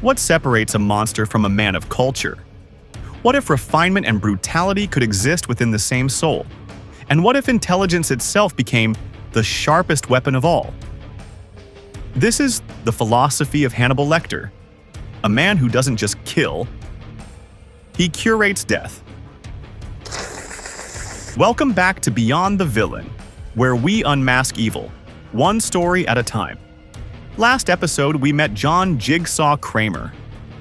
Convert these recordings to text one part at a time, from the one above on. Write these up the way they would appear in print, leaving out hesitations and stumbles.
What separates a monster from a man of culture? What if refinement and brutality could exist within the same soul? And what if intelligence itself became the sharpest weapon of all? This is the philosophy of Hannibal Lecter, a man who doesn't just kill, he curates death. Welcome back to Beyond the Villain, where we unmask evil, one story at a time. Last episode, we met John Jigsaw Kramer,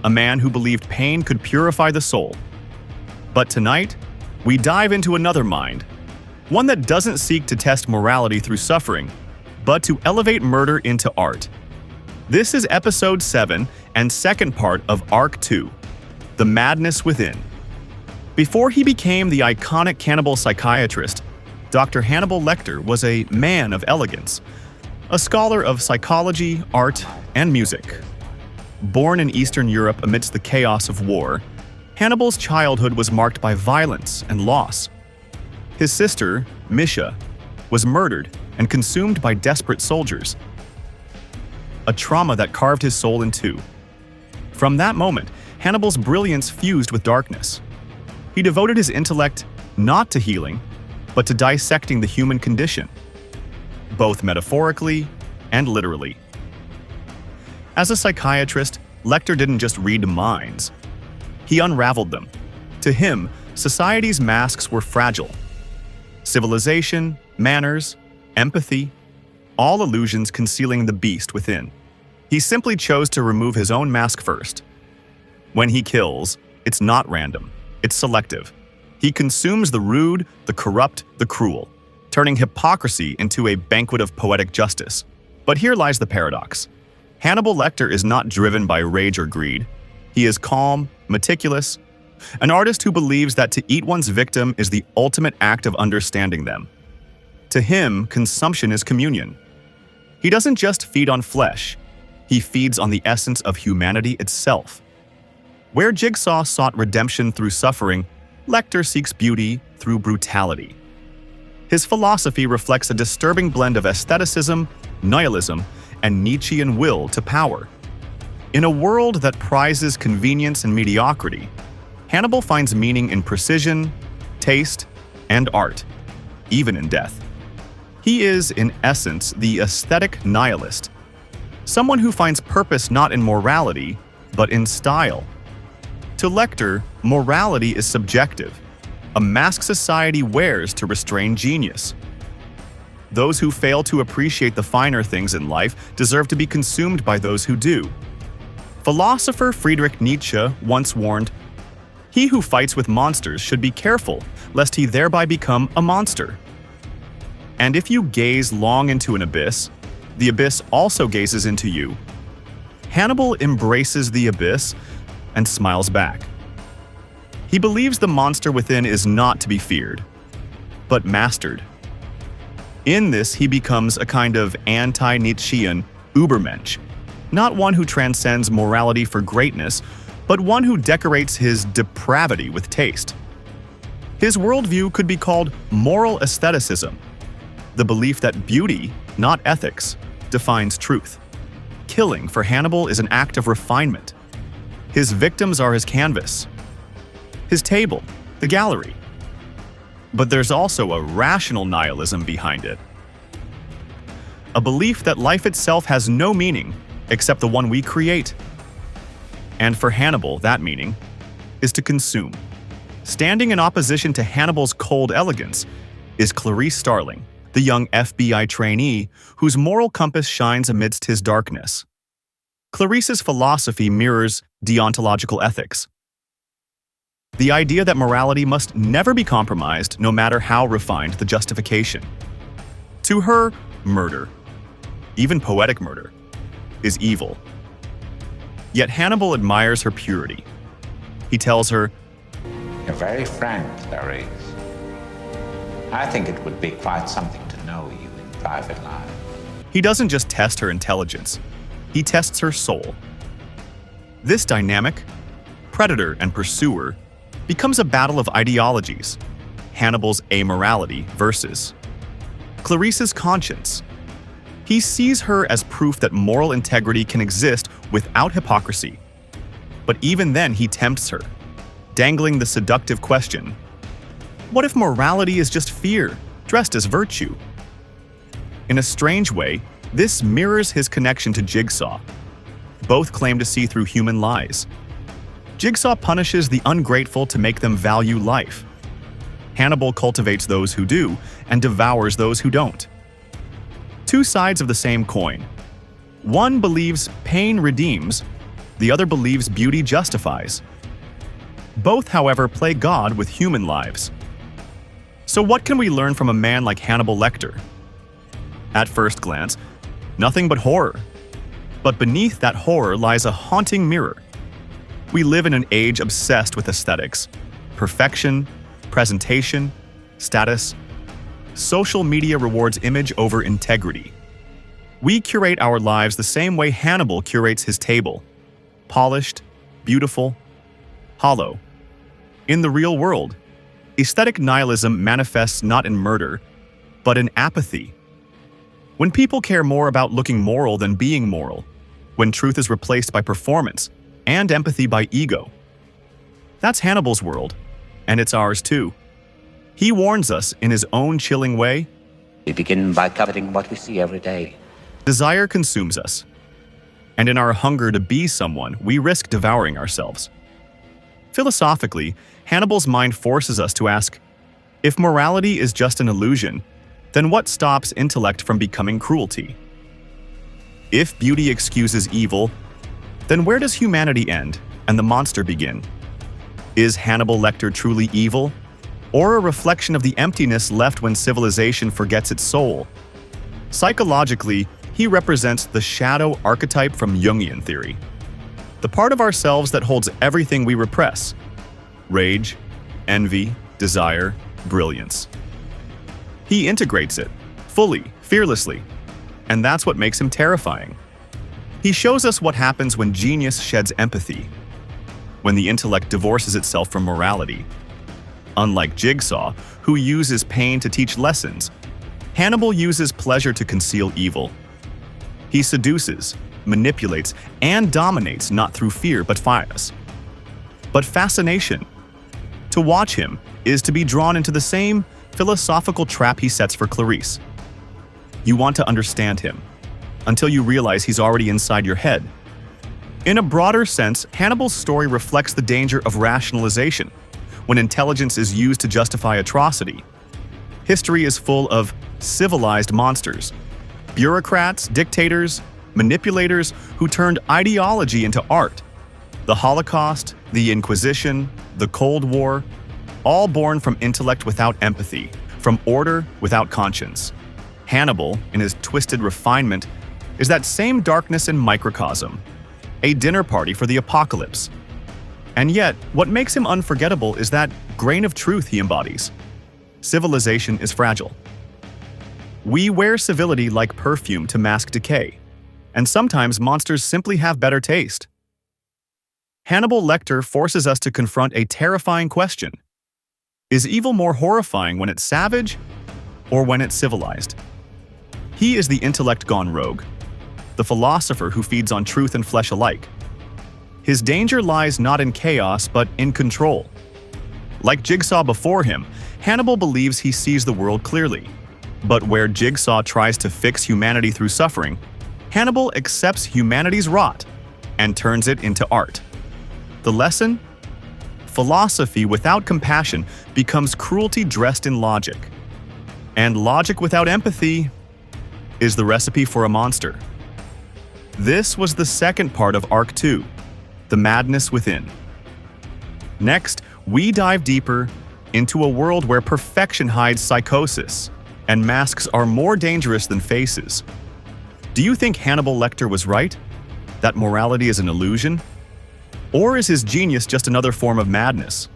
a man who believed pain could purify the soul. But tonight, we dive into another mind, one that doesn't seek to test morality through suffering, but to elevate murder into art. This is episode 7 and second part of Arc 2, The Madness Within. Before he became the iconic cannibal psychiatrist, Dr. Hannibal Lecter was a man of elegance, a scholar of psychology, art, and music. Born in Eastern Europe amidst the chaos of war, Hannibal's childhood was marked by violence and loss. His sister, Misha, was murdered and consumed by desperate soldiers, a trauma that carved his soul in two. From that moment, Hannibal's brilliance fused with darkness. He devoted his intellect not to healing, but to dissecting the human condition, both metaphorically and literally. As a psychiatrist, Lecter didn't just read minds. He unraveled them. To him, society's masks were fragile. Civilization, manners, empathy, all illusions concealing the beast within. He simply chose to remove his own mask first. When he kills, it's not random, it's selective. He consumes the rude, the corrupt, the cruel, turning hypocrisy into a banquet of poetic justice. But here lies the paradox. Hannibal Lecter is not driven by rage or greed. He is calm, meticulous, an artist who believes that to eat one's victim is the ultimate act of understanding them. To him, consumption is communion. He doesn't just feed on flesh, he feeds on the essence of humanity itself. Where Jigsaw sought redemption through suffering, Lecter seeks beauty through brutality. His philosophy reflects a disturbing blend of aestheticism, nihilism, and Nietzschean will to power. In a world that prizes convenience and mediocrity, Hannibal finds meaning in precision, taste, and art, even in death. He is, in essence, the aesthetic nihilist, someone who finds purpose not in morality, but in style. To Lecter, morality is subjective, a mask society wears to restrain genius. Those who fail to appreciate the finer things in life deserve to be consumed by those who do. Philosopher Friedrich Nietzsche once warned, "He who fights with monsters should be careful, lest he thereby become a monster." And if you gaze long into an abyss, the abyss also gazes into you. Hannibal embraces the abyss and smiles back. He believes the monster within is not to be feared, but mastered. In this, he becomes a kind of anti-Nietzschean Übermensch, not one who transcends morality for greatness, but one who decorates his depravity with taste. His worldview could be called moral aestheticism, the belief that beauty, not ethics, defines truth. Killing for Hannibal is an act of refinement. His victims are his canvas, his table, the gallery. But there's also a rational nihilism behind it. A belief that life itself has no meaning except the one we create. And for Hannibal, that meaning is to consume. Standing in opposition to Hannibal's cold elegance is Clarice Starling, the young FBI trainee whose moral compass shines amidst his darkness. Clarice's philosophy mirrors deontological ethics. The idea that morality must never be compromised, no matter how refined the justification. To her, murder, even poetic murder, is evil. Yet Hannibal admires her purity. He tells her, "You're very frank, Clarice. I think it would be quite something to know you in private life." He doesn't just test her intelligence, he tests her soul. This dynamic, predator and pursuer, becomes a battle of ideologies, Hannibal's amorality versus Clarice's conscience. He sees her as proof that moral integrity can exist without hypocrisy, but even then he tempts her, dangling the seductive question, what if morality is just fear, dressed as virtue? In a strange way, this mirrors his connection to Jigsaw. Both claim to see through human lies. Jigsaw punishes the ungrateful to make them value life. Hannibal cultivates those who do and devours those who don't. Two sides of the same coin. One believes pain redeems, the other believes beauty justifies. Both, however, play God with human lives. So what can we learn from a man like Hannibal Lecter? At first glance, nothing but horror. But beneath that horror lies a haunting mirror. We live in an age obsessed with aesthetics, perfection, presentation, status. Social media rewards image over integrity. We curate our lives the same way Hannibal curates his table. Polished, beautiful, hollow. In the real world, aesthetic nihilism manifests not in murder, but in apathy. When people care more about looking moral than being moral, when truth is replaced by performance and empathy by ego. That's Hannibal's world, and it's ours too. He warns us in his own chilling way. We begin by coveting what we see every day. Desire consumes us, and in our hunger to be someone, we risk devouring ourselves. Philosophically, Hannibal's mind forces us to ask, if morality is just an illusion, then what stops intellect from becoming cruelty? If beauty excuses evil, then where does humanity end and the monster begin? Is Hannibal Lecter truly evil, or a reflection of the emptiness left when civilization forgets its soul? Psychologically, he represents the shadow archetype from Jungian theory, the part of ourselves that holds everything we repress: rage, envy, desire, brilliance. He integrates it, fully, fearlessly, and that's what makes him terrifying. He shows us what happens when genius sheds empathy, when the intellect divorces itself from morality. Unlike Jigsaw, who uses pain to teach lessons, Hannibal uses pleasure to conceal evil. He seduces, manipulates, and dominates not through fear but bias, but fascination. To watch him is to be drawn into the same philosophical trap he sets for Clarice. You want to understand him, until you realize he's already inside your head. In a broader sense, Hannibal's story reflects the danger of rationalization, when intelligence is used to justify atrocity. History is full of civilized monsters, bureaucrats, dictators, manipulators who turned ideology into art. The Holocaust, the Inquisition, the Cold War, all born from intellect without empathy, from order without conscience. Hannibal, in his twisted refinement, is that same darkness in microcosm, a dinner party for the apocalypse. And yet, what makes him unforgettable is that grain of truth he embodies. Civilization is fragile. We wear civility like perfume to mask decay, and sometimes monsters simply have better taste. Hannibal Lecter forces us to confront a terrifying question. Is evil more horrifying when it's savage or when it's civilized? He is the intellect gone rogue, the philosopher who feeds on truth and flesh alike. His danger lies not in chaos, but in control. Like Jigsaw before him, Hannibal believes he sees the world clearly. But where Jigsaw tries to fix humanity through suffering, Hannibal accepts humanity's rot and turns it into art. The lesson? Philosophy without compassion becomes cruelty dressed in logic. And logic without empathy is the recipe for a monster. This was the second part of Arc 2, The Madness Within. Next, we dive deeper into a world where perfection hides psychosis, and masks are more dangerous than faces. Do you think Hannibal Lecter was right? That morality is an illusion? Or is his genius just another form of madness?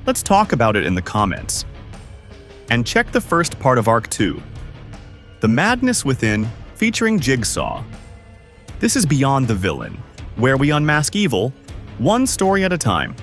Let's talk about it in the comments. And check the first part of Arc 2, The Madness Within, featuring Jigsaw. This is Beyond the Villain, where we unmask evil, one story at a time.